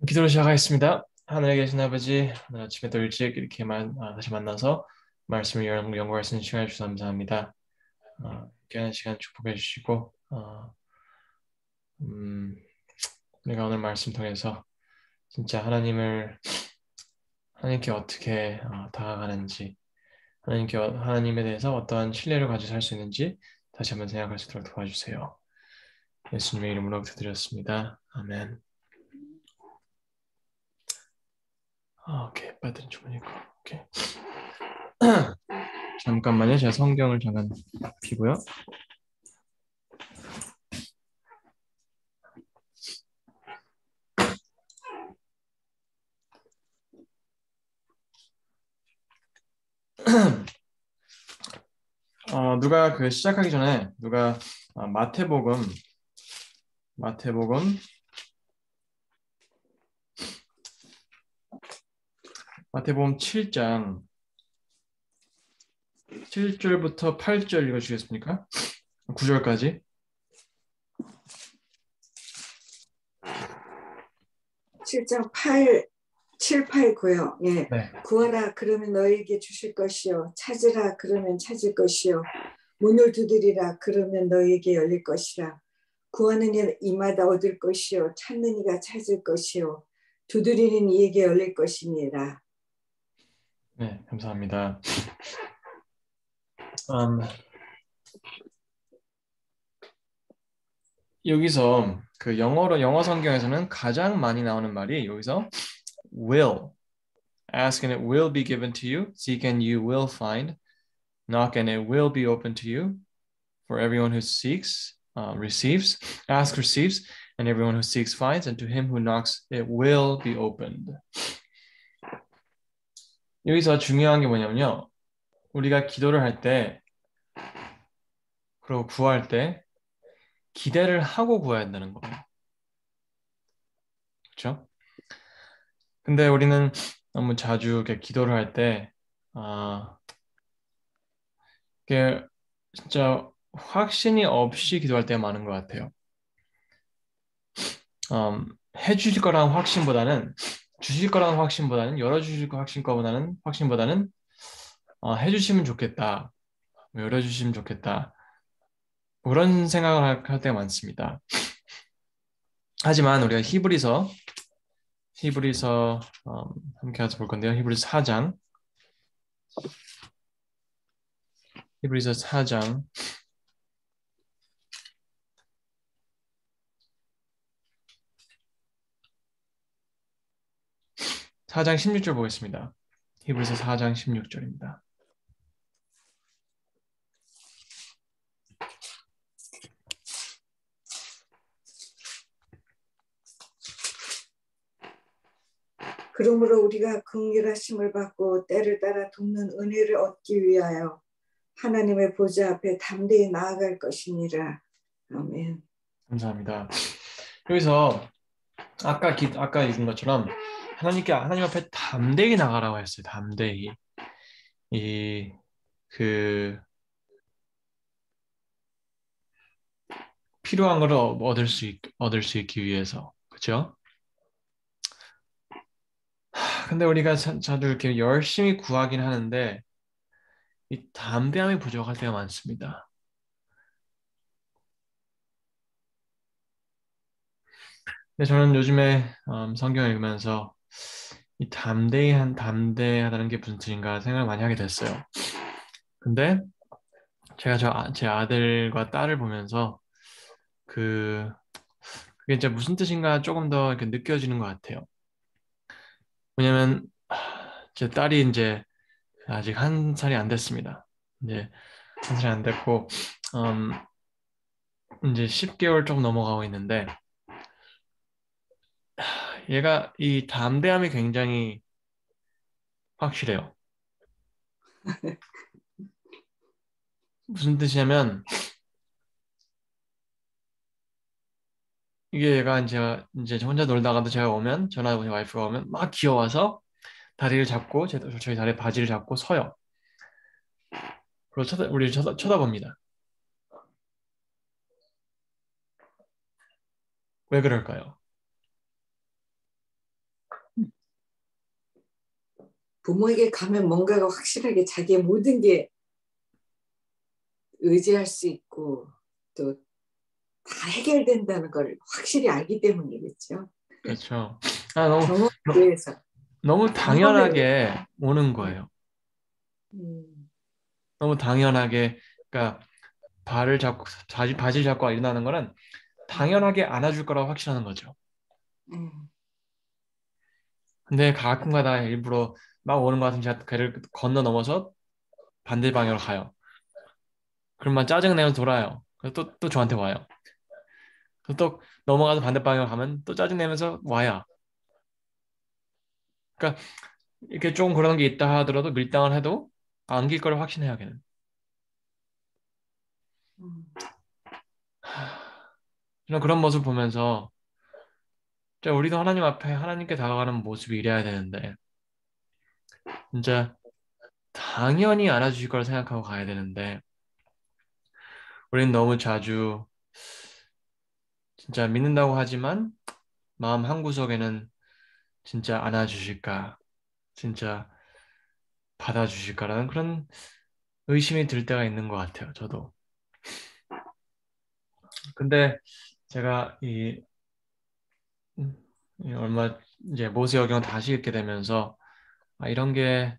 기도로 시작하겠습니다. 하늘에 계신 아버지, 오늘 아침에 또 일찍 이렇게 다시 만나서 말씀을 연구할 수 있는 시간을 주셔서 감사합니다. 귀한 시간 축복해 주시고, 음, 우리가 오늘 말씀 통해서 진짜 하나님께 어떻게 다가가는지, 하나님에 대해서 어떠한 신뢰를 가지고 살 수 있는지 다시 한번 생각할 수 있도록 도와주세요. 예수님의 이름으로 기도드렸습니다. 아멘. 오케이, 빠른 주문이고, 오케이. 잠깐만요. 제가 성경을 잠깐 피고요. 누가 시작하기 전에 누가 마태복음 마태복음 7장 7절부터 8절 읽어주시겠습니까? 9절까지. 7장 8, 7, 8, 9요. 예. 네. 구하라 그러면 너에게 주실 것이요. 찾으라 그러면 찾을 것이요. 문을 두드리라 그러면 너에게 열릴 것이라. 구하는 이마다 얻을 것이요. 찾는 이가 찾을 것이요. 두드리는 이에게 열릴 것이니라. 네, 감사합니다. 여기서 영어 성경에서는 가장 많이 나오는 말이 여기서 will. Ask and it will be given to you. Seek and you will find. Knock and it will be open to you. For everyone who seeks receives. Ask receives. And everyone who seeks finds. And to him who knocks it will be opened. 여기서 중요한 게 뭐냐면요. 우리가 기도를 할 때 그리고 구할 때 기대를 하고 구해야 한다는 거예요. 그렇죠? 근데 우리는 너무 자주 이렇게 기도를 할 때, 이게 진짜 확신이 없이 기도할 때가 많은 것 같아요. 해주실 거라는 확신보다는, 주실 거라는 확신보다는, 열어주실 거 확신보다는, 해주시면 좋겠다, 열어주시면 좋겠다, 그런 생각을 할 때가 많습니다. 하지만 우리가 히브리서 함께 가서 볼 건데요. 히브리서 4장 4장 16절 보겠습니다. 히브리서 4장 16절입니다. 그러므로 우리가 긍휼하심을 받고 때를 따라 돕는 은혜를 얻기 위하여 하나님의 보좌 앞에 담대히 나아갈 것이니라. 아멘. 감사합니다. 여기서 아까 읽은 것처럼 하나님 앞에 담대히 나가라고 했어요. 담대히. 필요한 걸 얻을 수 있기 위해서. 그렇죠? 근데 우리가 자주 이렇게 열심히 구하긴 하는데 이 담대함이 부족할 때가 많습니다. 근데 저는 요즘에 성경을 읽으면서 이 담대하다는 게 무슨 뜻인가 생각을 많이 하게 됐어요. 근데 제가 제 아들과 딸을 보면서 그게 이제 무슨 뜻인가 조금 더 이렇게 느껴지는 것 같아요. 왜냐면 제 딸이 이제 아직 한 살이 안 됐습니다. 이제 한 살이 안 됐고 이제 10개월 좀 넘어가고 있는데 얘가 이 담대함이 굉장히 확실해요. 무슨 뜻이냐면 이게 얘가 이제 혼자 놀다가도 제가 오면 전화 와이프가 오면 막 귀여워서 다리를 잡고 저희 다리 바지를 잡고 서요. 그리고 우리를 쳐다봅니다. 왜 그럴까요? 부모에게 가면 뭔가가 확실하게 자기의 모든 게 의지할 수 있고 또 다 해결된다는 걸 확실히 알기 때문이겠죠. 그렇죠. 경험에 너- 의해서. 너무 경험에 의해서. 당연하게 오는 음, 거예요. 음, 너무 당연하게, 그러니까 바지를 잡고 일어나는 거는 음, 당연하게 안아줄 거라고 확신하는 거죠. 음, 근데 가끔가다 일부러 막 오는 것 같으면 제가 걔를 건너 넘어서 반대 방향으로 가요. 그러면 짜증내면서 돌아요. 그래서 또 저한테 와요. 그래서 또 넘어가서 반대 방향으로 가면 또 짜증내면서 와요. 그러니까 이렇게 조금 그런 게 있다 하더라도 밀당을 해도 안길 거를 확신해요, 걔는. 음, 저는 그런 모습 보면서 진짜 우리도 하나님 앞에 하나님께 다가가는 모습이 이래야 되는데 진짜 당연히 알아주실 걸 생각하고 가야 되는데 우리는 너무 자주 진짜 믿는다고 하지만 마음 한구석에는 진짜 안아주실까, 진짜 받아주실까라는 그런 의심이 들 때가 있는 것 같아요, 저도. 근데 제가 음, 이 얼마 이제 모세오경 다시 읽게 되면서 이런 게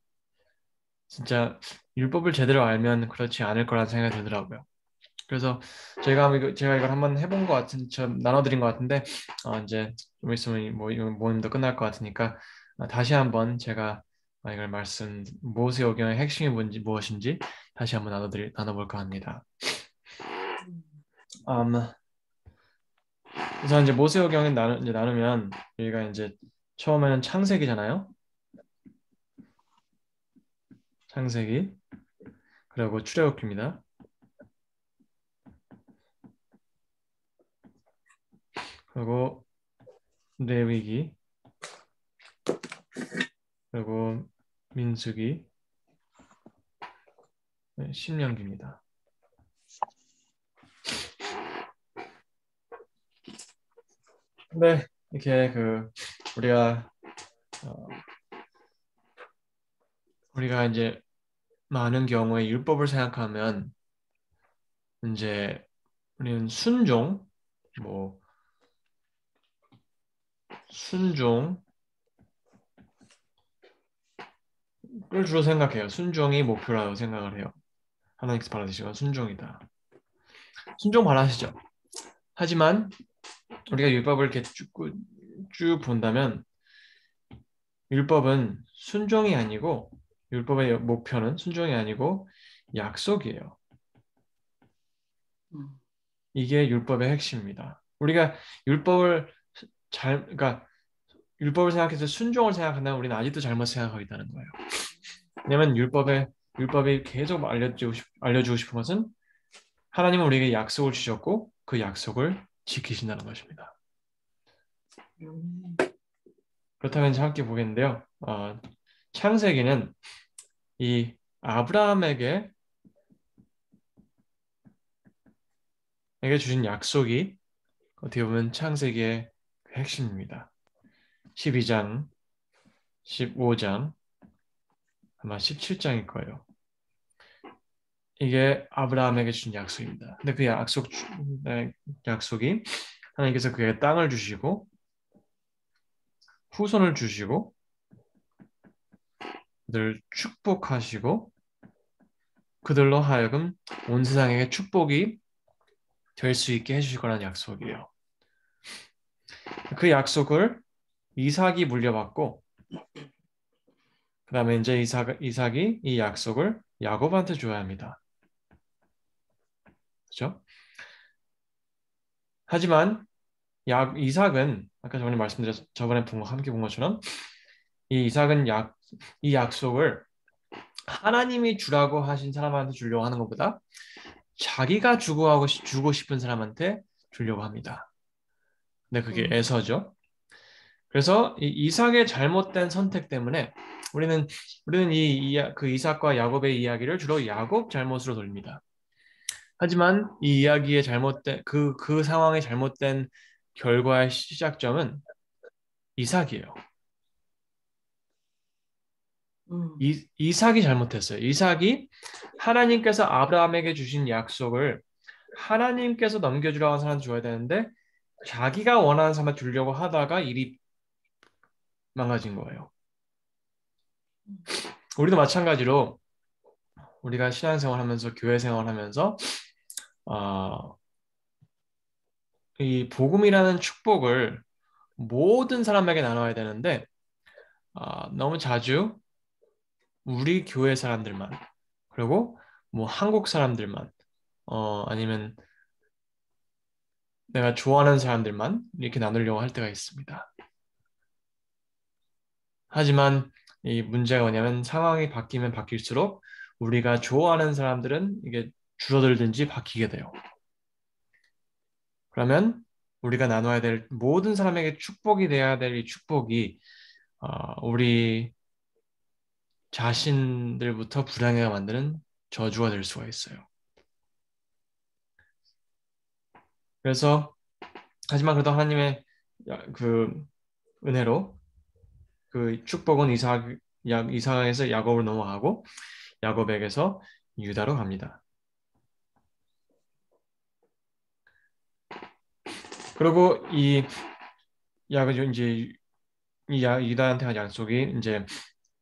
진짜 율법을 제대로 알면 그렇지 않을 거라는 생각이 들더라고요. 그래서 제가 이걸 한번 해본 것 같은, 나눠드린 것 같은데, 이제 좀 있으면 이 모임도 끝날 것 같으니까, 다시 한번 제가 이걸 모세오경의 핵심이 무엇인지 다시 한번 나눠볼까 합니다. 음, 음, 그래서 이제 모세오경을 이제 나누면, 여기가 이제 처음에는 창세기잖아요. 창세기, 그리고 출애굽기입니다. 그리고 레위기, 그리고 민수기, 네, 신명기입니다. 근데 이렇게 우리가 어, 우리가 이제 많은 경우에 율법을 생각하면 이제 우리는 뭐 순종을 주로 생각해요. 순종이 목표라고 생각을 해요. 하나님께서 바라시는 건 순종이다. 순종 바라시죠. 하지만 우리가 율법을 이렇게 쭉 본다면 율법은 순종이 아니고 율법의 목표는 순종이 아니고 약속이에요. 음, 이게 율법의 핵심입니다. 우리가 율법을 그러니까 율법을 생각해서 순종을 생각한다면 우리는 아직도 잘못 생각하고 있다는 거예요. 왜냐하면 율법이 계속 알려주고 싶은 것은 하나님은 우리에게 약속을 주셨고 그 약속을 지키신다는 것입니다. 음, 그렇다면 이제 함께 보겠는데요. 창세기는 이 아브라함에게 주신 약속이 어떻게 보면 창세기의 핵심입니다. 12장, 15장, 아마 17장일 거예요. 이게 아브라함에게 준 약속입니다. 근데 그 약속이 하나님께서 그에게 땅을 주시고 후손을 주시고 그들을 축복하시고 그들로 하여금 온 세상에게 축복이 될 수 있게 해주실 거라는 약속이에요. 그 약속을 이삭이 물려받고 그다음에 이제 이삭이 이 약속을 야곱한테 줘야 합니다. 그렇죠? 하지만 이삭은 아까 저번에 함께 본 것처럼 이삭은 이 약속을 하나님이 주라고 하신 사람한테 주려고 하는 것보다 자기가 주고 싶은 사람한테 주려고 합니다. 근데 그게 음, 에서죠. 그래서 이 이삭의 잘못된 선택 때문에 우리는 그 이삭과 야곱의 이야기를 주로 야곱 잘못으로 돌립니다. 하지만 이 이야기의 잘못된 그 상황의 잘못된 결과의 시작점은 이삭이에요. 음, 이삭이 잘못했어요. 이삭이 하나님께서 아브라함에게 주신 약속을 하나님께서 넘겨주라고 하는 사람한테 줘야 되는데 자기가 원하는 사람한테 주려고 하다가 일이 망가진 거예요. 우리도 마찬가지로 우리가 신앙생활하면서 교회 생활하면서 어, 이 복음이라는 축복을 모든 사람에게 나눠야 되는데 너무 자주 우리 교회 사람들만 그리고 뭐 한국 사람들만 아니면 내가 좋아하는 사람들만 이렇게 나누려고 할 때가 있습니다. 하지만 이 문제가 뭐냐면 상황이 바뀌면 바뀔수록 우리가 좋아하는 사람들은 이게 줄어들든지 바뀌게 돼요. 그러면 우리가 나눠야 될 모든 사람에게 축복이 돼야 될 이 축복이 우리 자신들부터 불행하게 만드는 저주가 될 수가 있어요. 그래서 하지만 그래도 하나님의 그 은혜로 그 축복은 이삭에서 야곱으로 넘어가고 야곱에게서 유다로 갑니다. 그리고 이 야곱 이제 유다한테 한 약속이 이제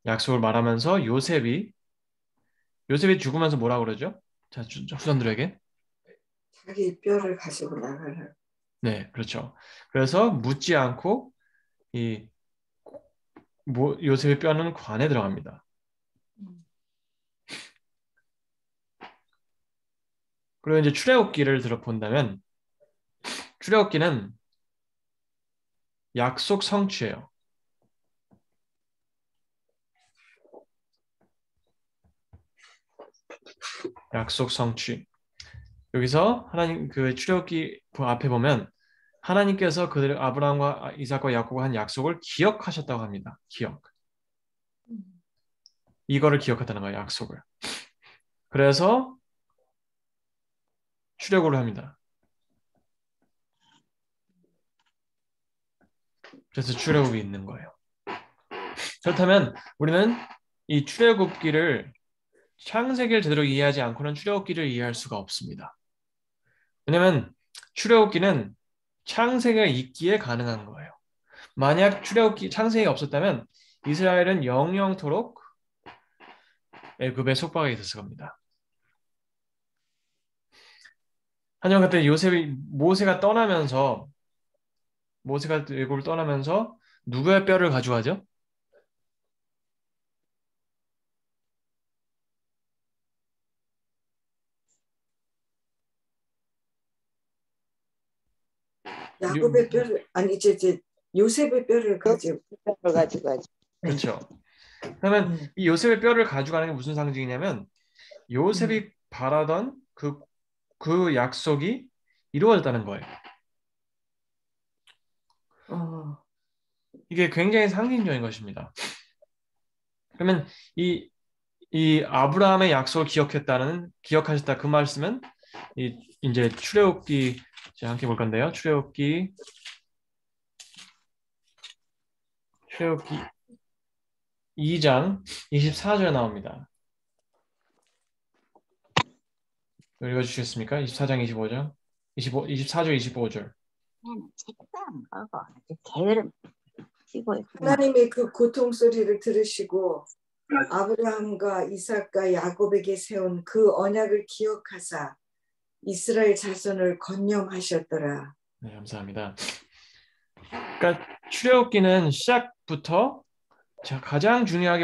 약속을 말하면서 요셉이 죽으면서 뭐라 그러죠? 자, 후손들에게. 자기 뼈를 가지고 나가라. 네, 그렇죠. 그래서 묻지 않고 이 요셉의 뼈는 관에 들어갑니다. 음, 그리고 이제 출애굽기를 들어본다면 출애굽기는 약속 성취예요. 약속 성취. 여기서 하나님 그 출애굽기 그 앞에 보면 하나님께서 그들 아브라함과 이삭과 야곱과 한 약속을 기억하셨다고 합니다. 기억. 음, 이거를 기억했다는 거예요. 약속을. 그래서 출애굽을 합니다. 그래서 출애굽이 있는 거예요. 그렇다면 우리는 이 출애굽기를 창세기를 제대로 이해하지 않고는 출애굽기를 이해할 수가 없습니다. 왜냐하면 출애굽기는 창세기가 있기에 가능한 거예요. 만약 출애굽기 창세기가 없었다면 이스라엘은 영영토록 애굽의 속박에 있었을 겁니다. 하지만 그때 모세가 애굽을 떠나면서 누구의 뼈를 가져가죠? 야곱의 뼈를 아니 이제 요셉의 뼈를 가지고 걸 가지고 그렇죠. 그러면 음, 이 요셉의 뼈를 가져가는 게 무슨 상징이냐면 음, 요셉이 바라던 그 약속이 이루어졌다는 거예요. 어, 이게 굉장히 상징적인 것입니다. 그러면 이 아브라함의 약속을 기억하셨다 그 말씀은 이제 출애굽기 제가 함께 볼 건데요. 출애굽기 2장 24절에 나옵니다. 읽어주시겠습니까? 24장 25절, 24절 25절. 책도 안 보고 게으름 피고 있구나. 하나님의 그 고통 소리를 들으시고 아브라함과 이삭과 야곱에게 세운 그 언약을 기억하사 이스라엘 자손을 건념하셨더라. 네, 감사합니다. 그러니까 출애굽기는 시작부터 가장 중요하게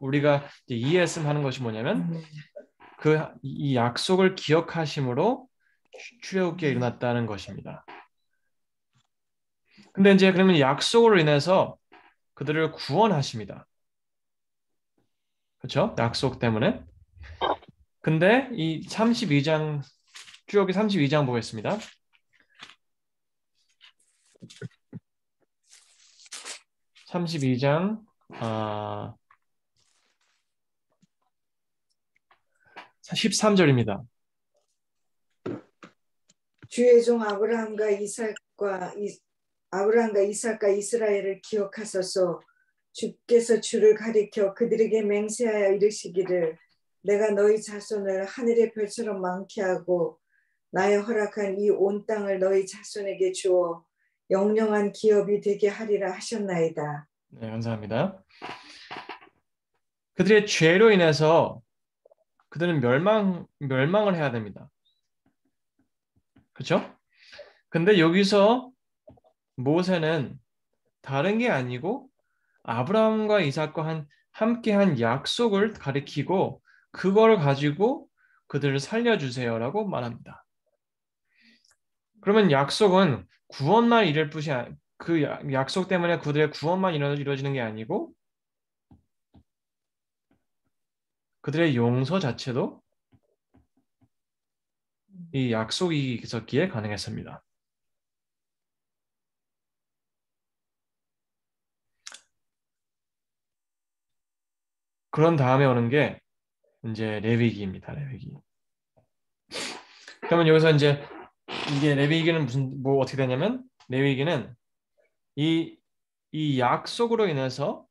우리가 이제 이해했으면 하는 것이 뭐냐면 이 약속을 기억하심으로 출애굽기가 일어났다는 것입니다. 근데 이제 그러면 약속으로 인해서 그들을 구원하십니다. 그렇죠? 약속 때문에. 근데 이 32장 출애굽기 32장 보겠습니다. 32장 13절입니다. 주의 종 아브라함과 이삭과 이스라엘을 기억하소서. 주께서 주를 가리켜 그들에게 맹세하여 이르시기를 내가 너희 자손을 하늘의 별처럼 많게 하고 나의 허락한 이 온 땅을 너희 자손에게 주어 영영한 기업이 되게 하리라 하셨나이다. 네, 감사합니다. 그들의 죄로 인해서 그들은 멸망을 해야 됩니다. 그렇죠? 근데 여기서 모세는 다른 게 아니고 아브라함과 이삭과 함께한 약속을 가리키고 그거를 가지고 그들을 살려주세요라고 말합니다. 그러면 약속은 구원만 이룰 뿐이 그 약속 때문에 그들의 구원만 이루어지는 게 아니고 그들의 용서 자체도 이 약속이 있었기에 가능했습니다. 그런 다음에 오는 게 이제 레위기입니다. 레위기. 그러면 여기서 이제 이게 레위기는 뭐 어떻게 되냐면 레위기는 이 약속으로 인해서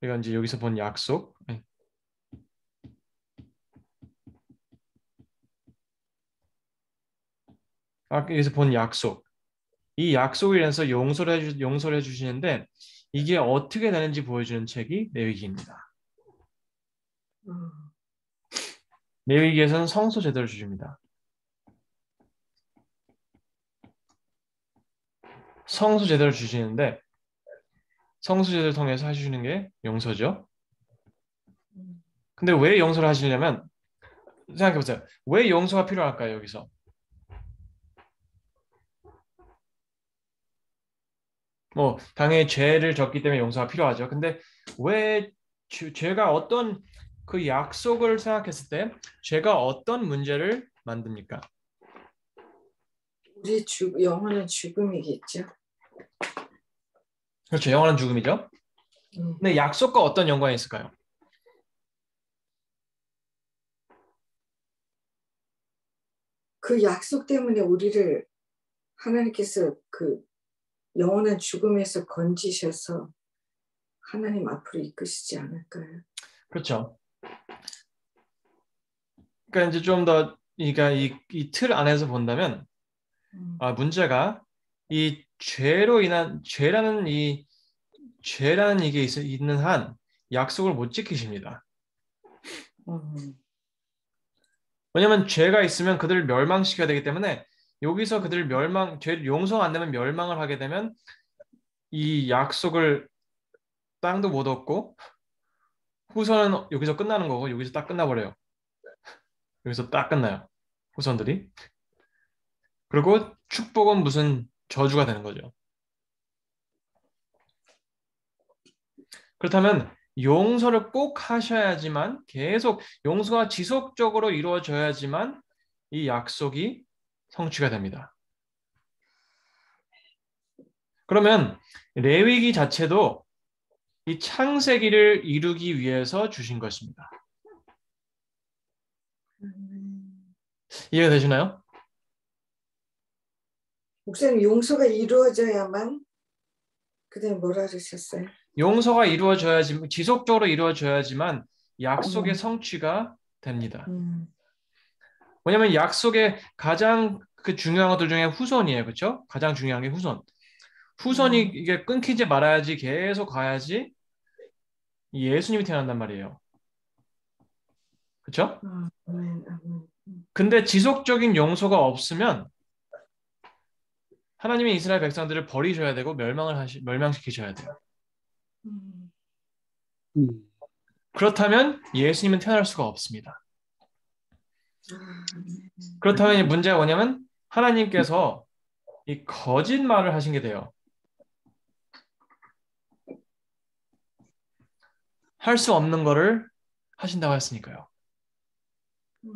우리가 이제 여기서 본 약속, 여기서 본 약속, 이 약속을 인해서 용서를 해주시는데 이게 어떻게 되는지 보여주는 책이 레위기입니다. 레위기에서는 성소 제도를 주십니다. 성소 제도를 주시는데 성소 제도를 통해서 해주시는 게 용서죠. 근데 왜 용서를 하시려면 생각해보세요. 왜 용서가 필요할까요? 여기서 뭐 당연히 죄를 졌기 때문에 용서가 필요하죠. 근데 왜 죄가 어떤 그 약속을 생각했을 때 죄가 어떤 문제를 만듭니까? 우리 영혼은 죽음이겠죠. 그렇죠. 영원한 죽음이죠. 근데 약속과 어떤 연관이 있을까요? 그 약속 때문에 우리를 하나님께서 그 영원한 죽음에서 건지셔서 하나님 앞으로 이끄시지 않을까요? 그렇죠. 그러니까 이제 좀 더 그러니까 이 틀 안에서 본다면 문제가 이 죄라는 이게 있는 한 약속을 못 지키십니다. 왜냐하면 죄가 있으면 그들을 멸망시켜야 되기 때문에 여기서 그들을 죄를 용서 안 되면 멸망을 하게 되면 이 약속을 땅도 못 얻고 후손은 여기서 끝나는 거고 여기서 딱 끝나버려요. 여기서 딱 끝나요. 후손들이. 그리고 축복은 무슨 저주가 되는 거죠. 그렇다면 용서를 꼭 하셔야지만 계속 용서가 지속적으로 이루어져야지만 이 약속이 성취가 됩니다. 그러면 레위기 자체도 이 창세기를 이루기 위해서 주신 것입니다. 이해가 되시나요? 목사님 용서가 이루어져야만 그다음에 뭐라 그러셨어요? 용서가 지속적으로 이루어져야지만 약속의 성취가 됩니다. 왜냐하면 약속의 가장 중요한 것들 중에 후손이에요. 그렇죠? 가장 중요한 게 후손. 후손이 이게 끊기지 말아야지 계속 가야지 예수님이 태어난단 말이에요. 그렇죠? 근데 지속적인 용서가 없으면 하나님이 이스라엘 백성들을 버리셔야 되고 멸망시키셔야 돼요. 그렇다면 예수님은 태어날 수가 없습니다. 그렇다면 문제가 뭐냐면 하나님께서 이 거짓말을 하신 게 돼요. 할 수 없는 거를 하신다고 했으니까요.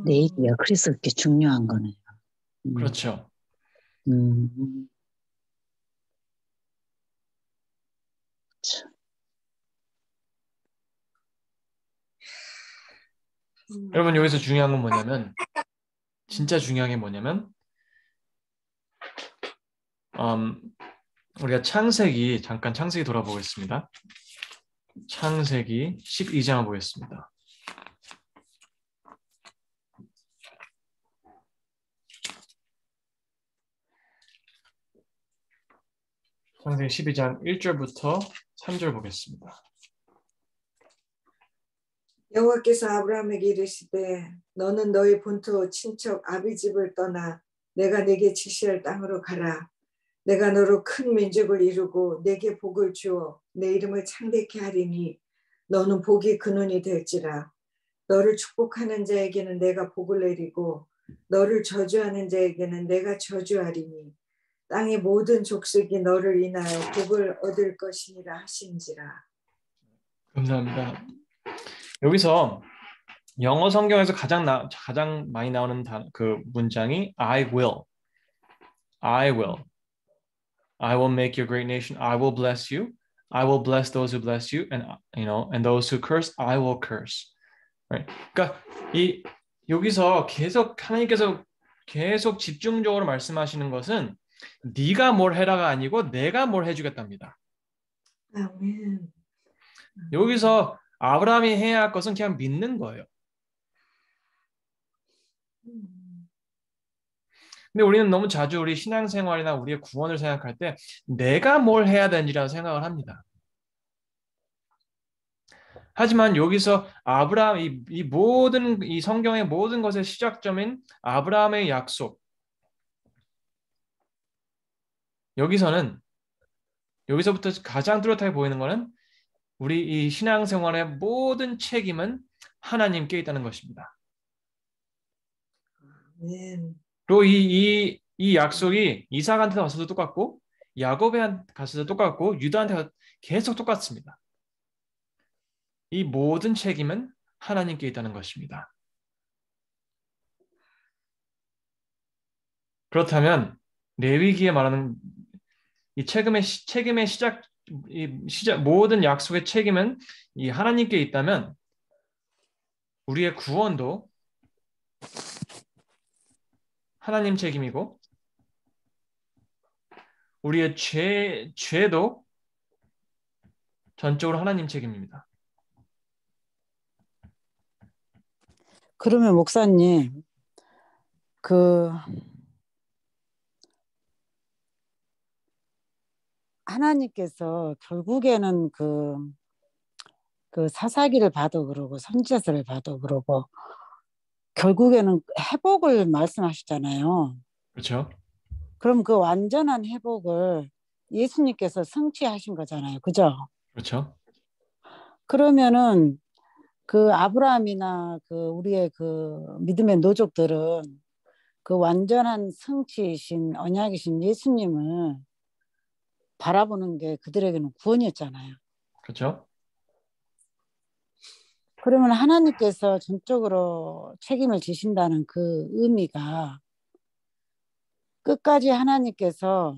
내 얘기가 그래서 그렇게 중요한 거네요. 그렇죠. 여러분 여기서 중요한 건 뭐냐면 진짜 중요한 게 뭐냐면 우리가 잠깐 창세기 돌아보겠습니다. 창세기 12장 보겠습니다. 창세기 12장 1절부터 3절 보겠습니다. 여호와께서 아브라함에게 이르시되 너는 너희 본토 친척 아비 집을 떠나 내가 내게 지시할 땅으로 가라. 내가 너로 큰 민족을 이루고 내게 복을 주어 내 이름을 창대케 하리니 너는 복이 근원이 될지라. 너를 축복하는 자에게는 내가 복을 내리고 너를 저주하는 자에게는 내가 저주하리니 땅의 모든 족속이 너를 인하여 복을 얻을 것이니라 하신지라. 감사합니다. 여기서 영어 성경에서 가장 많이 나오는 그 문장이 I will. I will. I will make you a great nation. I will bless you. I will bless those who bless you, and those who curse, I will curse. Right? 그러니까 여기서 하나님께서 계속 집중적으로 말씀하시는 것은 네가 뭘 해라가 아니고 내가 뭘 해주겠답니다. 아멘. 여기서 아브라함이 해야 할 것은 그냥 믿는 거예요. 근데 우리는 너무 자주 우리 신앙생활이나 우리의 구원을 생각할 때 내가 뭘 해야 되는지라고 생각을 합니다. 하지만 여기서 아브라함 이 성경의 모든 것의 시작점인 아브라함의 약속. 여기서부터 가장 뚜렷하게 보이는 것은 우리 이 신앙생활의 모든 책임은 하나님께 있다는 것입니다. 그리고 이 약속이 이삭한테 가서도 똑같고 야곱한테 가서도 똑같고 유다한테 계속 똑같습니다. 이 모든 책임은 하나님께 있다는 것입니다. 그렇다면 레위기에 말하는 이 책임의 시작 모든 약속의 책임은 이 하나님께 있다면 우리의 구원도 하나님 책임이고 우리의 죄도 전적으로 하나님 책임입니다. 그러면 목사님, 하나님께서 결국에는 그 사사기를 봐도 그러고 선지자서를 봐도 그러고 결국에는 회복을 말씀하시잖아요. 그렇죠. 그럼 그 완전한 회복을 예수님께서 성취하신 거잖아요. 그죠? 그렇죠. 그러면은 그 아브라함이나 우리의 믿음의 노족들은 그 완전한 성취이신 언약이신 예수님을 바라보는 게 그들에게는 구원이었잖아요. 그렇죠. 그러면 하나님께서 전적으로 책임을 지신다는 그 의미가 끝까지 하나님께서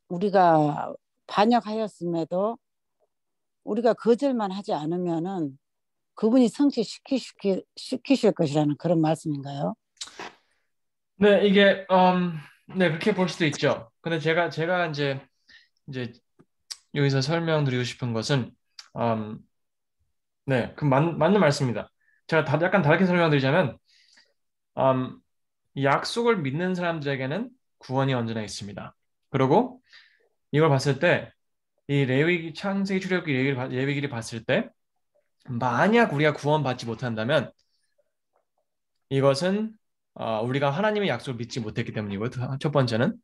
우리가 반역하였음에도 우리가 거절만 하지 않으면은 그분이 성취시키실 것이라는 그런 말씀인가요? 네, 이게 네, 그렇게 볼 수도 있죠. 근데 제가 이제 여기서 설명드리고 싶은 것은 네, 맞는 말씀입니다. 제가 약간 다르게 설명드리자면 약속을 믿는 사람들에게는 구원이 언제나 있습니다. 그리고 이걸 봤을 때 이 레위기, 창세기, 출애굽기, 레위기를 봤을 때 만약 우리가 구원받지 못한다면 이것은 우리가 하나님의 약속을 믿지 못했기 때문이고요. 첫 번째는.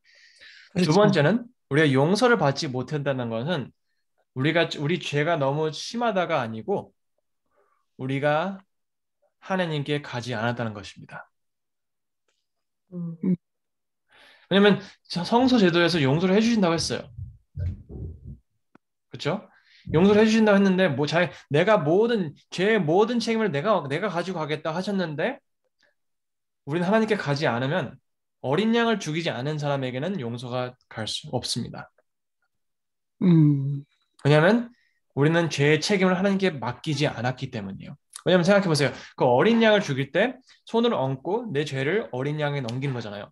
그렇죠. 두 번째는 우리가 용서를 받지 못한다는 것은 우리 죄가 너무 심하다가 아니고 우리가 하나님께 가지 않았다는 것입니다. 왜냐하면 성서 제도에서 용서를 해주신다고 했어요. 그렇죠? 용서를 해주신다고 했는데 내가 죄의 모든 책임을 내가 가지고 가겠다 하셨는데 우리는 하나님께 가지 않으면 어린 양을 죽이지 않은 사람에게는 용서가 갈 수 없습니다. 왜냐하면 우리는 죄의 책임을 하나님께 맡기지 않았기 때문이에요. 왜냐하면 생각해 보세요. 그 어린 양을 죽일 때 손을 얹고 내 죄를 어린 양에 넘기는 거잖아요.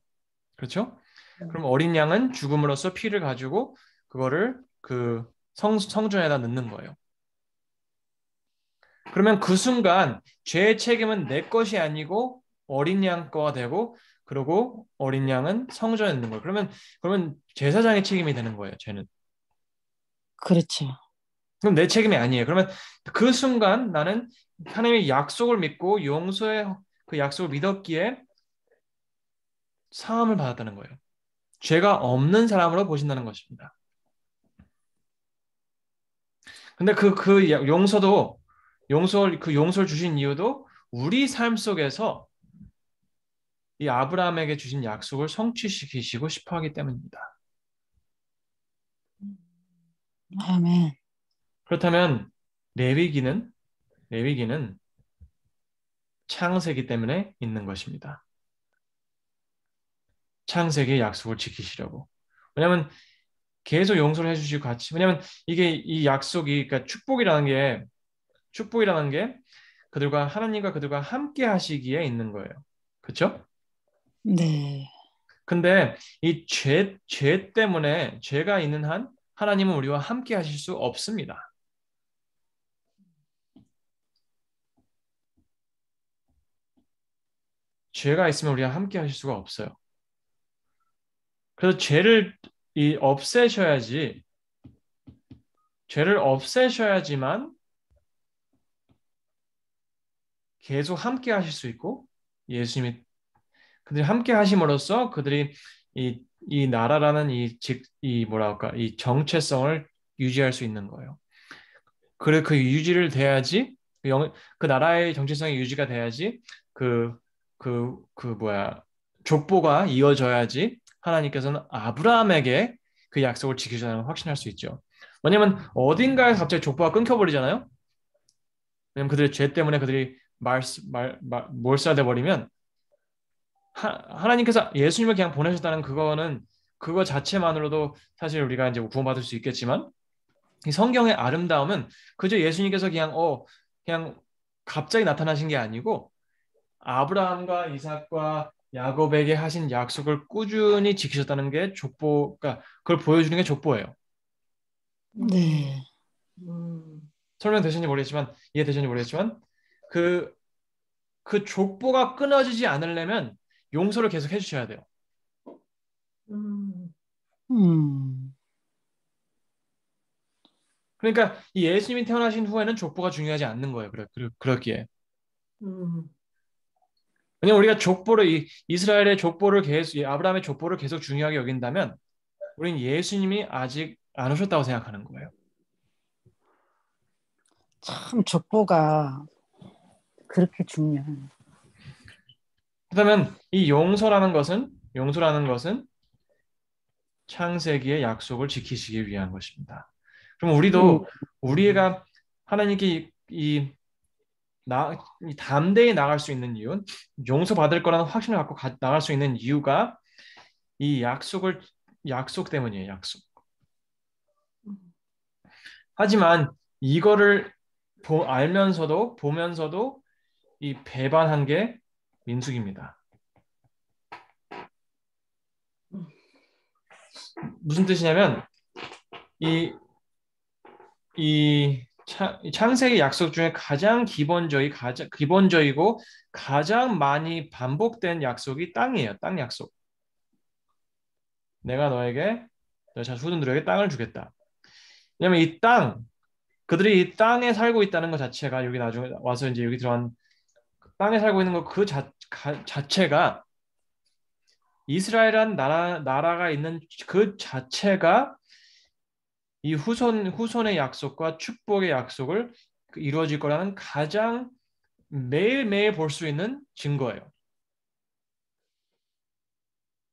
그렇죠? 그럼 어린 양은 죽음으로써 피를 가지고 그거를 그 성전에다 넣는 거예요. 그러면 그 순간 죄의 책임은 내 것이 아니고 어린 양 거가 되고, 그리고 어린 양은 성전에 넣는 거예요. 그러면 제사장의 책임이 되는 거예요, 죄는. 그렇죠. 그럼 내 책임이 아니에요. 그러면 그 순간 나는 하나님의 약속을 믿고 용서의 그 약속을 믿었기에 사함을 받았다는 거예요. 죄가 없는 사람으로 보신다는 것입니다. 근데 그 용서도, 그 용서를 주신 이유도 우리 삶 속에서 이 아브라함에게 주신 약속을 성취시키시고 싶어 하기 때문입니다. 아멘. 그렇다면 레위기는 창세기 때문에 있는 것입니다. 창세기의 약속을 지키시려고. 왜냐하면 계속 용서를 해주시고 같이. 왜냐하면 이게 이 약속이, 그러니까 축복이라는 게 하나님과 그들과 함께 하시기에 있는 거예요. 그렇죠? 네. 근데 이 죄 때문에, 죄가 있는 한 하나님은 우리와 함께 하실 수 없습니다. 죄가 있으면 우리와 함께 하실 수가 없어요. 그래서 죄를 없애셔야지만 계속 함께 하실 수 있고, 예수님이 그들이 함께 하심으로써 그들이 이 나라라는 이 정체성을 유지할 수 있는 거예요. 그래, 그 유지를 돼야지, 그 나라의 정체성이 유지가 돼야지, 그, 족보가 이어져야지 하나님께서는 아브라함에게 그 약속을 지키시다는 걸 확신할 수 있죠. 왜냐면 어딘가에 갑자기 족보가 끊겨버리잖아요. 왜냐면 그들의 죄 때문에 그들이 몰살돼 버리면, 하나님께서 예수님을 그냥 보내셨다는 그거 자체만으로도 사실 우리가 이제 구원받을 수 있겠지만, 이 성경의 아름다움은 그저 예수님께서 그냥 갑자기 나타나신 게 아니고 아브라함과 이삭과 야곱에게 하신 약속을 꾸준히 지키셨다는 게 그러니까 그걸 보여주는 게 족보예요. 네. 설명되시는지 모르겠지만, 이해되시는지 모르겠지만, 그, 그 족보가 끊어지지 않으려면 용서를 계속 해주셔야 돼요. 음. 그러니까 이 예수님이 태어나신 후에는 족보가 중요하지 않는 거예요. 그렇기에. 왜냐면 우리가 이스라엘의 족보를 계속, 이 아브라함의 족보를 계속 중요하게 여긴다면 우리는 예수님이 아직 안 오셨다고 생각하는 거예요. 참 족보가 그렇게 중요해. 그렇다면 이 용서라는 것은 창세기의 약속을 지키시기 위한 것입니다. 그럼 음. 우리가 하나님께 이 담대히 나갈 수 있는 이유는, 용서받을 거라는 확신을 갖고 나갈 수 있는 이유가 이 약속 때문이에요. 약속. 하지만 이거를 보면서도 이 배반한 게 민숙입니다. 무슨 뜻이냐면 이 창세기 약속 중에 가장 기본적이고 가장 많이 반복된 약속이 땅이에요. 땅 약속. 내가 너희 자식 후손들에게 땅을 주겠다. 왜냐면 그들이 이 땅에 살고 있다는 것 자체가, 여기 나중에 와서 이제 여기 들어간 땅에 살고 있는 것 자체가, 이스라엘이란 나라가 있는 그 자체가 이 후손의 약속과 축복의 약속을 이루어질 거라는 가장 매일매일 볼 수 있는 증거예요.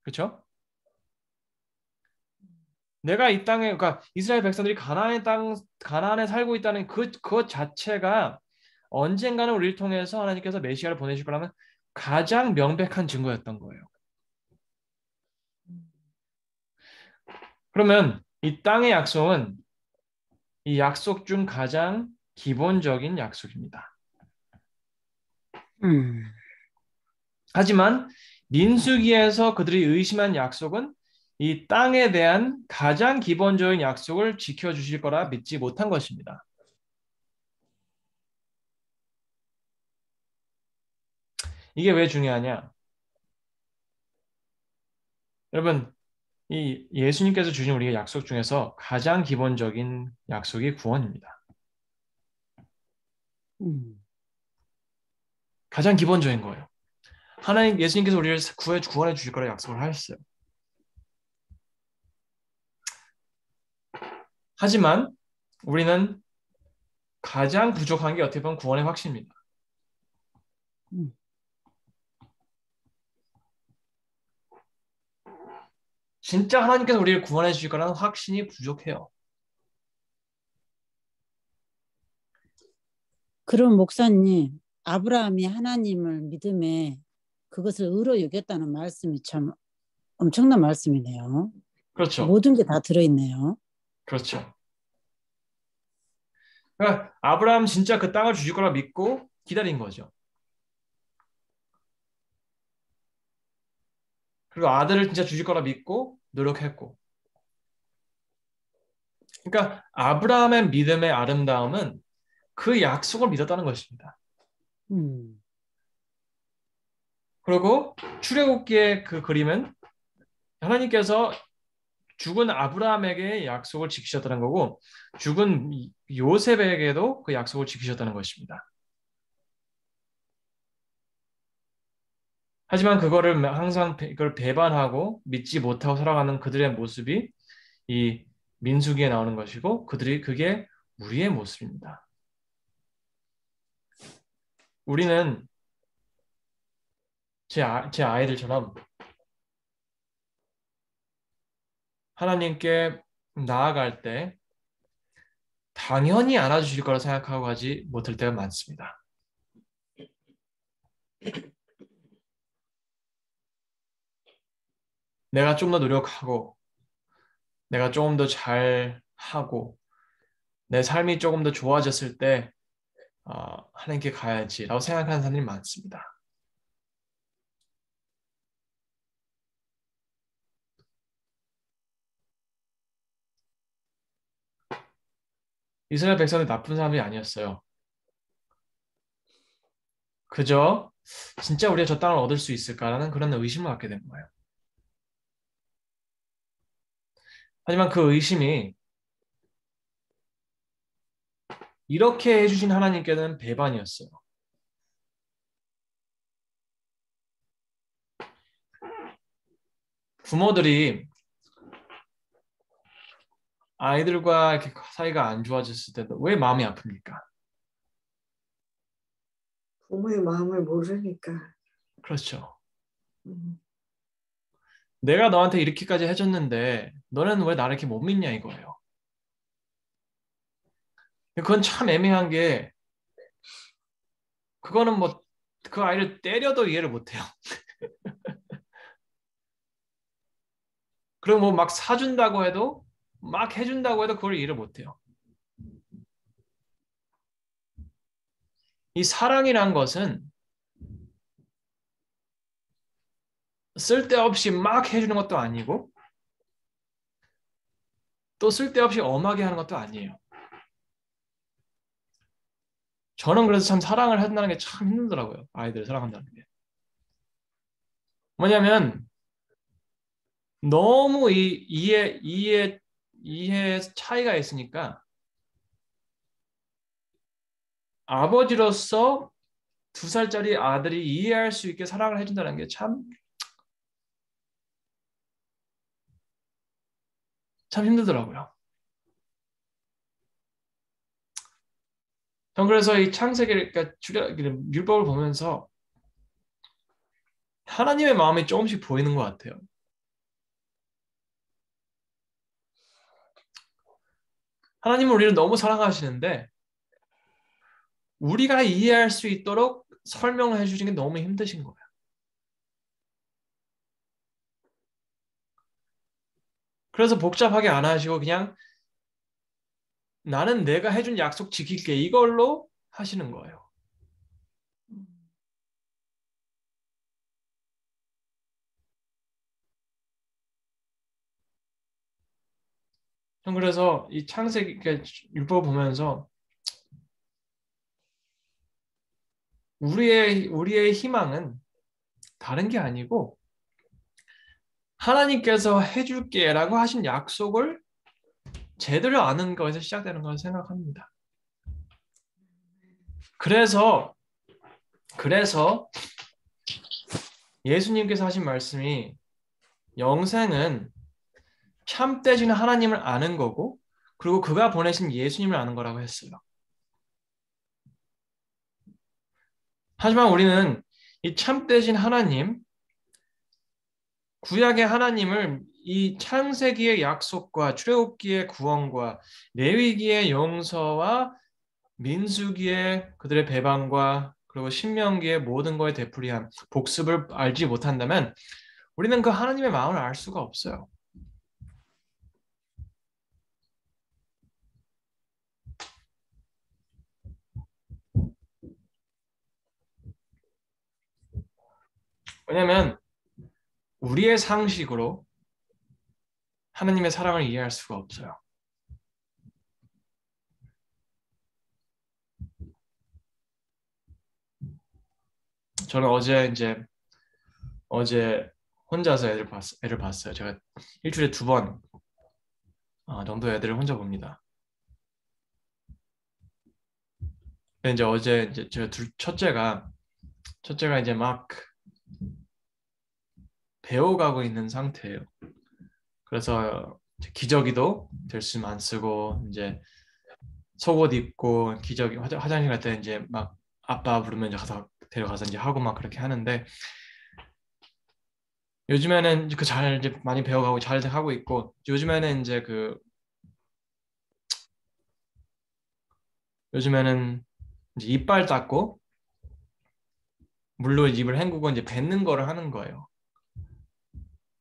그렇죠? 내가 이 땅에, 그러니까 이스라엘 백성들이 가나안에 살고 있다는 그것 자체가 언젠가는 우리를 통해서 하나님께서 메시아를 보내실 거라는 가장 명백한 증거였던 거예요. 그러면 이 땅의 약속은 이 약속 중 가장 기본적인 약속입니다. 음. 하지만 민수기에서 그들이 의심한 약속은 이 땅에 대한 가장 기본적인 약속을 지켜주실 거라 믿지 못한 것입니다. 이게 왜 중요하냐? 여러분, 이 예수님께서 주신 우리의 약속 중에서 가장 기본적인 약속이 구원입니다. 가장 기본적인 거예요. 하나님, 예수님께서 우리를 구원해 주실 거라 약속을 하셨어요. 하지만 우리는 가장 부족한 게 어떻게 보면 구원의 확신입니다. 진짜 하나님께서 우리를 구원해 주실 거라는 확신이 부족해요. 그럼 목사님, 아브라함이 하나님을 믿음에 그것을 의로 여겼다는 말씀이 참 엄청난 말씀이네요. 그렇죠. 모든 게 다 들어있네요. 그렇죠. 그러니까 아브라함 진짜 그 땅을 주실 거라 믿고 기다린 거죠. 그리고 아들을 진짜 주실 거라 믿고 노력했고. 그러니까 아브라함의 믿음의 아름다움은 그 약속을 믿었다는 것입니다. 그리고 출애굽기의 그 그림은 하나님께서 죽은 아브라함에게 약속을 지키셨다는 거고 죽은 요셉에게도 그 약속을 지키셨다는 것입니다. 하지만 그거를 항상 그걸 배반하고 믿지 못하고 살아가는 그들의 모습이 이 민수기에 나오는 것이고 그게 우리의 모습입니다. 우리는 제 아이들처럼 하나님께 나아갈 때 당연히 안아주실 거라 생각하고 가지 못할 때가 많습니다. 내가 좀 더 노력하고 내가 조금 더 잘하고 내 삶이 조금 더 좋아졌을 때 하나님께 가야지라고 생각하는 사람들이 많습니다. 이스라엘 백성이 나쁜 사람이 아니었어요. 그저 진짜 우리가 저 땅을 얻을 수 있을까라는 그런 의심을 갖게 된 거예요. 하지만 그 의심이 이렇게 해주신 하나님께는 배반이었어요. 부모들이 아이들과 이렇게 사이가 안 좋아졌을 때도 왜 마음이 아픕니까? 부모의 마음을 모르니까. 그렇죠. 음, 내가 너한테 이렇게까지 해줬는데 너는 왜 나를 이렇게 못 믿냐 이거예요. 그건 참 애매한 게 그거는 뭐 그 아이를 때려도 이해를 못해요. 그리고 뭐 막 사준다고 해도 막 해준다고 해도 그걸 이해를 못해요. 이 사랑이란 것은 쓸데없이 막 해주는 것도 아니고 또 쓸데없이 엄하게 하는 것도 아니에요. 저는 그래서 참 사랑을 한다는 게 참 힘들더라고요. 아이들을 사랑한다는 게. 뭐냐면 너무 이해 차이가 있으니까 아버지로서 2살짜리 아들이 이해할 수 있게 사랑을 해준다는 게 참 힘들더라고요. 전 그래서 이 창세기, 그러니까 율법을 보면서 하나님의 마음이 조금씩 보이는 것 같아요. 하나님은 우리를 너무 사랑하시는데 우리가 이해할 수 있도록 설명을 해주시는 게 너무 힘드신 거예요. 그래서 복잡하게 안 하시고 그냥 나는 내가 해준 약속 지킬게 이걸로 하시는 거예요. 전 그래서 이 창세기 율법을 보면서 우리의 희망은 다른 게 아니고 하나님께서 해줄게라고 하신 약속을 제대로 아는 것에서 시작되는 것을 생각합니다. 그래서 예수님께서 하신 말씀이 영생은 참되신 하나님을 아는 거고 그리고 그가 보내신 예수님을 아는 거라고 했어요. 하지만 우리는 이 참되신 하나님, 구약의 하나님을 이 창세기의 약속과 출애굽기의 구원과 레위기의 용서와 민수기의 그들의 배반과 그리고 신명기의 모든 거에 되풀이한 복습을 알지 못한다면 우리는 그 하나님의 마음을 알 수가 없어요. 왜냐하면 우리의 상식으로 하나님의 사랑을 이해할 수가 없어요. 저는 어제 혼자서 애를 봤어요. 제가 일주일에 2번 정도 애들을 혼자 봅니다. 근데 이제 어제 이제 제가 첫째가 이제 막 배워가고 있는 상태예요. 그래서 기저귀도 들숨 안 쓰고 이제 속옷 입고 기저귀 화장실 갈 때 이제 막 아빠 부르면 이제 가서 데려가서 이제 하고 막 그렇게 하는데 요즘에는 그 잘 이제 많이 배워가고 잘 하고 있고 요즘에는 이제 이빨 닦고 물로 입을 헹구고 이제 뱉는 거를 하는 거예요.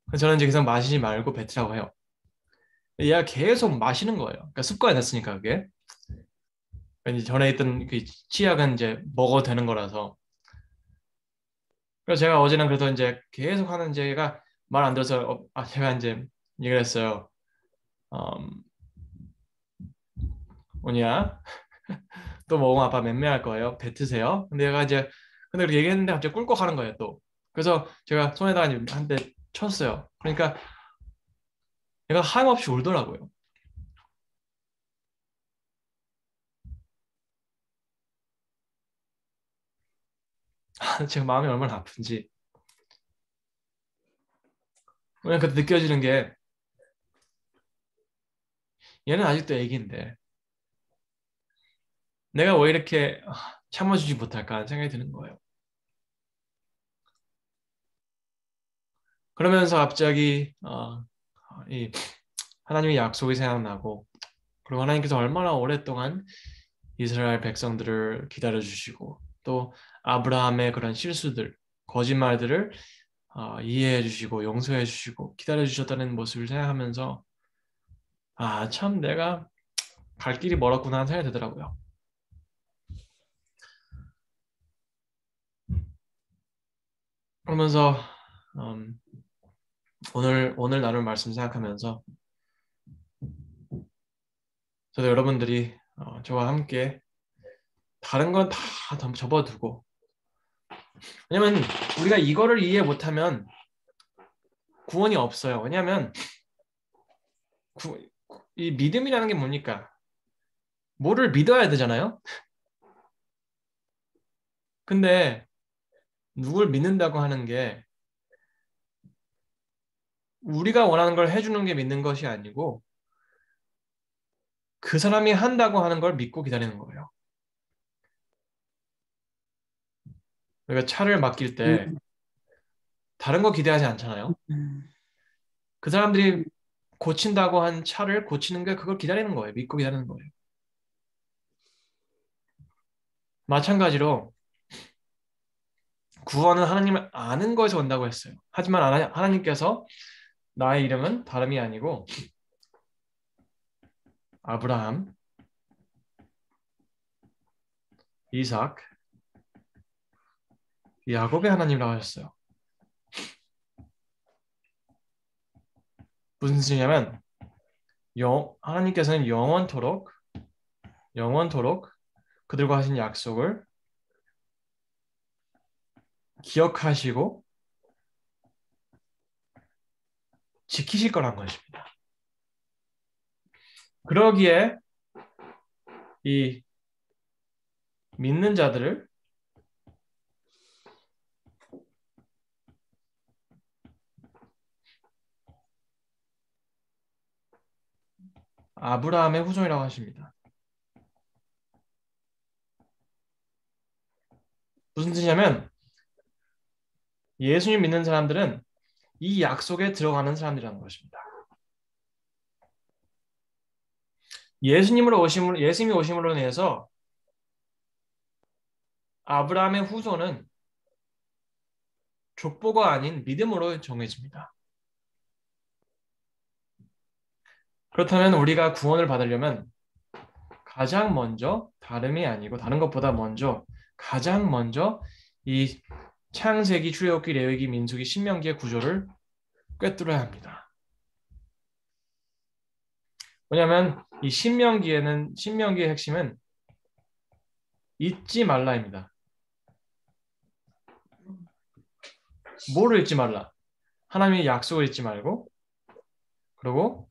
그래서 저는 이제 계속 마시지 말고 뱉으라고 해요. 얘가 계속 마시는 거예요. 그러니까 습관이 됐으니까 그게. 이제 전에 있던 그 치약은 이제 먹어도 되는 거라서. 그래서 제가 어제는 그래도 이제 계속 하는 이제 얘가 말 안 들어서 제가 이제 얘기를 했어요. 음, 오냐? 또 먹으면 아빠 맴매할 거예요. 뱉으세요. 근데 얘가 이제 근데 그렇게 얘기했는데 갑자기 꿀꺽하는 거예요 또. 그래서 제가 손에다가 한 대 쳤어요. 그러니까 얘가 하염없이 울더라고요. 제가 마음이 얼마나 아픈지. 왜냐면 그때 느껴지는 게 얘는 아직도 애기인데 내가 왜 이렇게 참아주지 못할까 하는 생각이 드는 거예요. 그러면서 갑자기 이 하나님의 약속이 생각나고 그리고 하나님께서 얼마나 오랫동안 이스라엘 백성들을 기다려주시고 또 아브라함의 그런 실수들, 거짓말들을 이해해 주시고 용서해 주시고 기다려 주셨다는 모습을 생각하면서 참 내가 갈 길이 멀었구나 하는 생각이 들더라고요. 그러면서 오늘 나눌 말씀 생각하면서 저도 여러분들이 저와 함께 다른 건 다 접어두고 왜냐면 우리가 이거를 이해 못하면 구원이 없어요. 왜냐하면 이 믿음이라는 게 뭡니까? 뭐를 믿어야 되잖아요. 근데 누굴 믿는다고 하는 게 우리가 원하는 걸 해주는 게 믿는 것이 아니고 그 사람이 한다고 하는 걸 믿고 기다리는 거예요. 우리가 차를 맡길 때 음, 다른 거 기대하지 않잖아요. 음, 그 사람들이 고친다고 한 차를 고치는 게 그걸 기다리는 거예요. 믿고 기다리는 거예요. 마찬가지로 구원은 하나님을 아는 것에서 온다고 했어요. 하지만 하나님께서 나의 이름은 다름이 아니고 아브라함, 이삭, 야곱의 하나님이라고 하셨어요. 무슨 뜻이냐면 하나님께서는 영원토록 그들과 하신 약속을 기억하시고 지키실 거란 것입니다. 그러기에 이 믿는 자들을 아브라함의 후손이라고 하십니다. 무슨 뜻이냐면 예수님 믿는 사람들은 이 약속에 들어가는 사람들이라는 것입니다. 예수님이 오심으로 인해서 아브라함의 후손은 족보가 아닌 믿음으로 정해집니다. 그렇다면 우리가 구원을 받으려면 가장 먼저 다름이 아니고 다른 것보다 가장 먼저 이 창세기, 출애굽기, 레위기, 민수기, 신명기의 구조를 꿰뚫어야 합니다. 왜냐하면 이 신명기의 핵심은 잊지 말라입니다. 뭐를 잊지 말라? 하나님의 약속을 잊지 말고, 그리고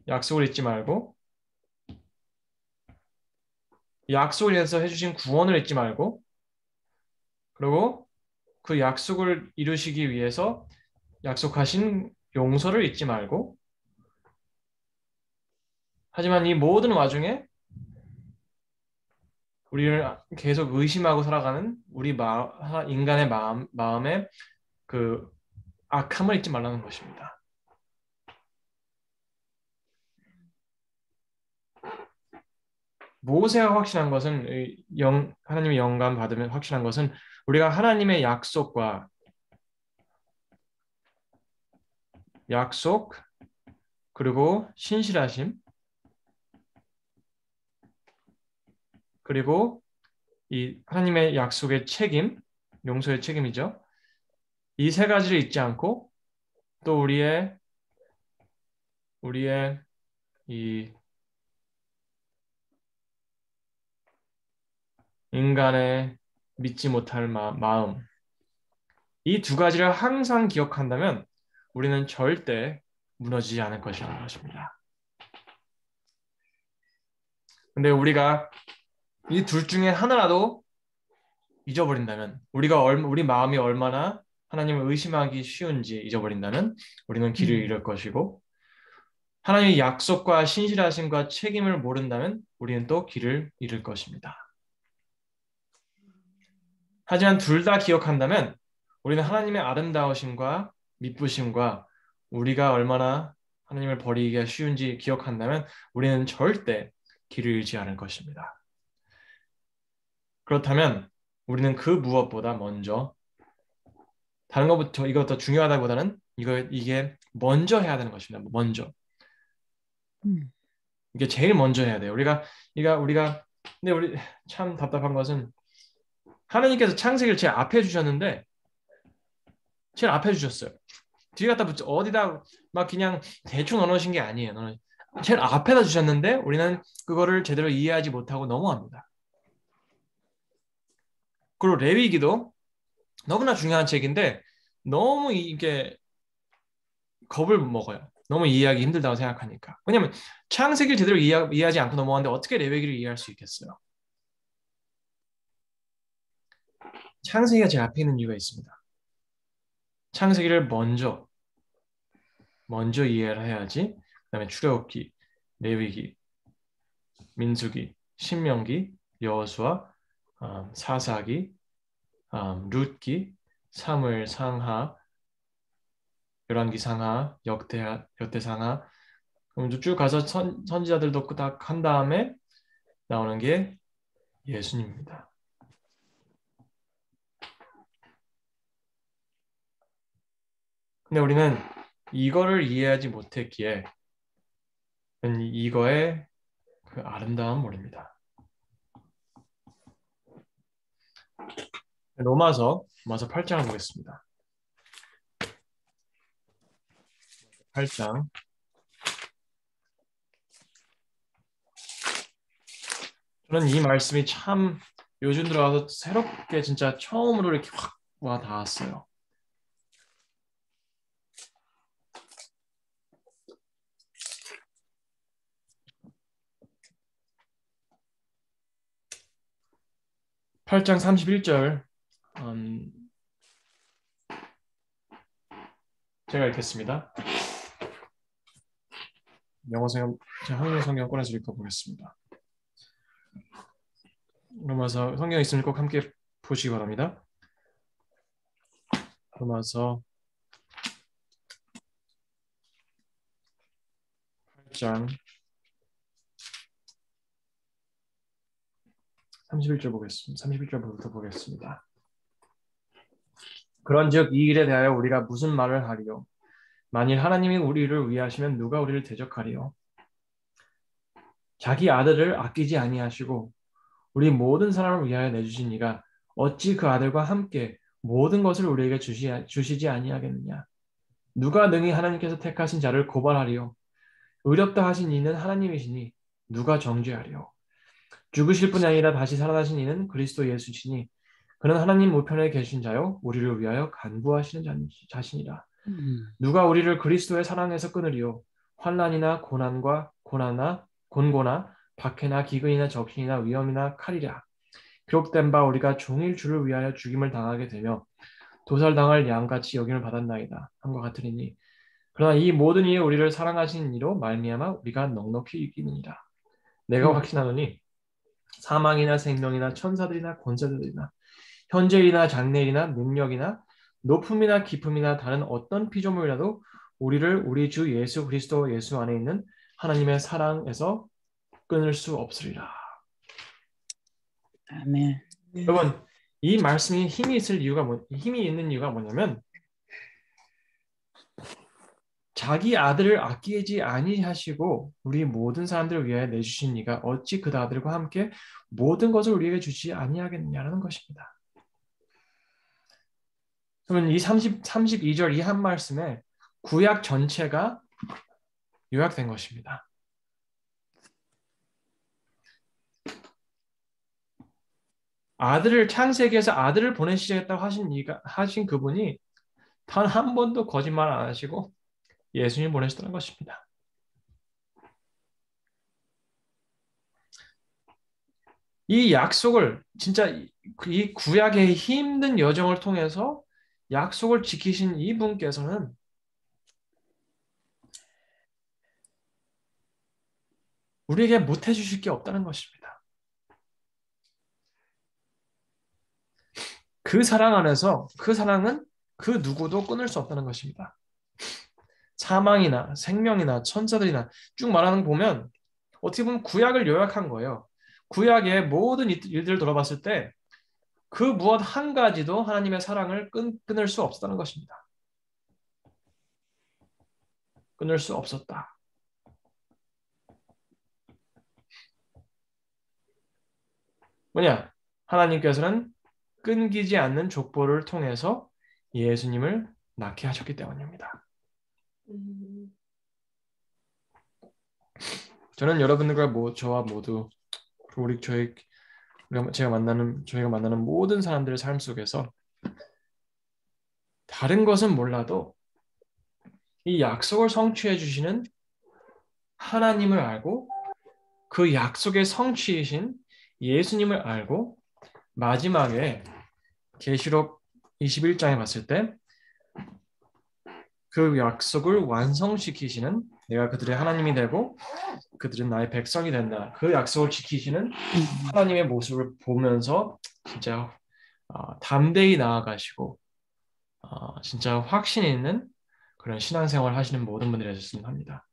약속을 잊지 말고, 약속을 해서 해주신 구원을 잊지 말고, 그리고 그 약속을 이루시기 위해서 약속하신 용서를 잊지 말고, 하지만 이 모든 와중에 우리를 계속 의심하고 살아가는 인간의 마음의 그 악함을 잊지 말라는 것입니다. 모세가 확신한 것은 하나님의 영감 받으면 확신한 것은 우리가 하나님의 약속 그리고 신실하심 그리고 이 하나님의 약속의 책임, 용서의 책임이죠. 이 세 가지를 잊지 않고 또 우리의 이 인간의 믿지 못할 마음 이 두 가지를 항상 기억한다면 우리는 절대 무너지지 않을 것이라는 것입니다. 근데 우리가 이 둘 중에 하나라도 잊어버린다면 우리 마음이 얼마나 하나님을 의심하기 쉬운지 잊어버린다면 우리는 길을 잃을 것이고 하나님의 약속과 신실하심과 책임을 모른다면 우리는 또 길을 잃을 것입니다. 하지만 둘 다 기억한다면 우리는 하나님의 아름다우심과 미쁘심과 우리가 얼마나 하나님을 버리기가 쉬운지 기억한다면 우리는 절대 길을 잃지 않을 것입니다. 그렇다면 우리는 그 무엇보다 먼저 다른 것부터 이것도 중요하다기보다는 이게 먼저 해야 되는 것입니다. 먼저. 이게 제일 먼저 해야 돼요. 근데 우리 참 답답한 것은 하나님께서 창세기를 제일 앞에 주셨는데 제일 앞에 주셨어요. 뒤에 갖다 붙여 어디다 막 그냥 대충 넣어놓으신 게 아니에요. 제일 앞에다 주셨는데 우리는 그거를 제대로 이해하지 못하고 넘어갑니다. 그리고 레위기도 너무나 중요한 책인데 너무 이게 겁을 먹어요. 너무 이해하기 힘들다고 생각하니까. 왜냐하면 창세기를 제대로 이해하지 않고 넘어갔는데 어떻게 레위기를 이해할 수 있겠어요? 창세기가 제 앞에 있는 이유가 있습니다. 창세기를 먼저 이해를 해야지 그다음에 출애굽기, 레위기, 민수기, 신명기, 여호수아, 사사기, 룻기, 사무엘 상하, 열왕기 상하, 역대 상하 그럼 쭉 가서 선지자들도 딱 한 다음에 나오는 게 예수님입니다. 근데 우리는 이거를 이해하지 못했기에 이거의 그 아름다움 모릅니다. 로마서 8장을 보겠습니다. 8장 저는 이 말씀이 참 요즘 들어와서 새롭게 진짜 처음으로 이렇게 확 와 닿았어요. 팔 장 31절 제가 읽겠습니다. 영어 성경, 제가 한글 성경 꺼내서 읽어보겠습니다. 로마서 성경 있으면 꼭 함께 보시기 바랍니다. 로마서 8장 31절 보겠습니다. 31절부터 보겠습니다. 그런즉 이 일에 대하여 우리가 무슨 말을 하리요? 만일 하나님이 우리를 위하시면 누가 우리를 대적하리요? 자기 아들을 아끼지 아니하시고 우리 모든 사람을 위하여 내주신 이가 어찌 그 아들과 함께 모든 것을 우리에게 주시지 아니하겠느냐? 누가 능히 하나님께서 택하신 자를 고발하리요? 의롭다 하신 이는 하나님이시니 누가 정죄하리요? 죽으실 뿐이 아니라 다시 살아나신 이는 그리스도 예수시니 그는 하나님 우편에 계신 자요 우리를 위하여 간구하시는 자신이라. 누가 우리를 그리스도의 사랑에서 끊으리요? 환난이나 고난이나 곤고나 박해나 기근이나 적신이나 위험이나 칼이라. 기록된 바 우리가 종일 주를 위하여 죽임을 당하게 되며 도살당할 양같이 여김을 받았나이다 함과 같으리니 그러나 이 모든 이에 우리를 사랑하신 이로 말미암아 우리가 넉넉히 이기느니라. 내가 확신하노니 사망이나 생명이나 천사들이나 권세들이나 현재이나 장래이나 능력이나 높음이나 깊음이나 다른 어떤 피조물이라도 우리를 우리 주 예수 그리스도 예수 안에 있는 하나님의 사랑에서 끊을 수 없으리라. 아멘. 여러분, 이 말씀이 힘이 있는 이유가 뭐냐면 자기 아들을 아끼지 아니하시고 우리 모든 사람들을 위하여 내주신 이가 어찌 그 아들과 함께 모든 것을 우리에게 주지 아니하겠느냐는 것입니다. 그러면 이 32절 이 한 말씀에 구약 전체가 요약된 것입니다. 창세기에서 아들을 보내시겠다고 하신 그분이 단 한 번도 거짓말 안 하시고 예수님 보내셨다는 것입니다. 이 약속을 진짜 이 구약의 힘든 여정을 통해서 약속을 지키신 이분께서는 우리에게 못 해주실 게 없다는 것입니다. 그 사랑 안에서 그 사랑은 그 누구도 끊을 수 없다는 것입니다. 사망이나 생명이나 천사들이나 쭉 말하는 거 보면 어떻게 보면 구약을 요약한 거예요. 구약의 모든 일들을 돌아봤을 때 그 무엇 한 가지도 하나님의 사랑을 끊을 수 없었다는 것입니다. 끊을 수 없었다. 뭐냐? 하나님께서는 끊기지 않는 족보를 통해서 예수님을 낳게 하셨기 때문입니다. 저는 여러분들과 저와 모두 저희가 만나는 모든 사람들의 삶 속에서 다른 것은 몰라도 이 약속을 성취해 주시는 하나님을 알고 그 약속의 성취이신 예수님을 알고 마지막에 계시록 21장에 봤을 때 그 약속을 완성시키시는 내가 그들의 하나님이 되고 그들은 나의 백성이 된다. 그 약속을 지키시는 하나님의 모습을 보면서 진짜 담대히 나아가시고 진짜 확신 있는 그런 신앙생활을 하시는 모든 분들이 되셨으면 합니다.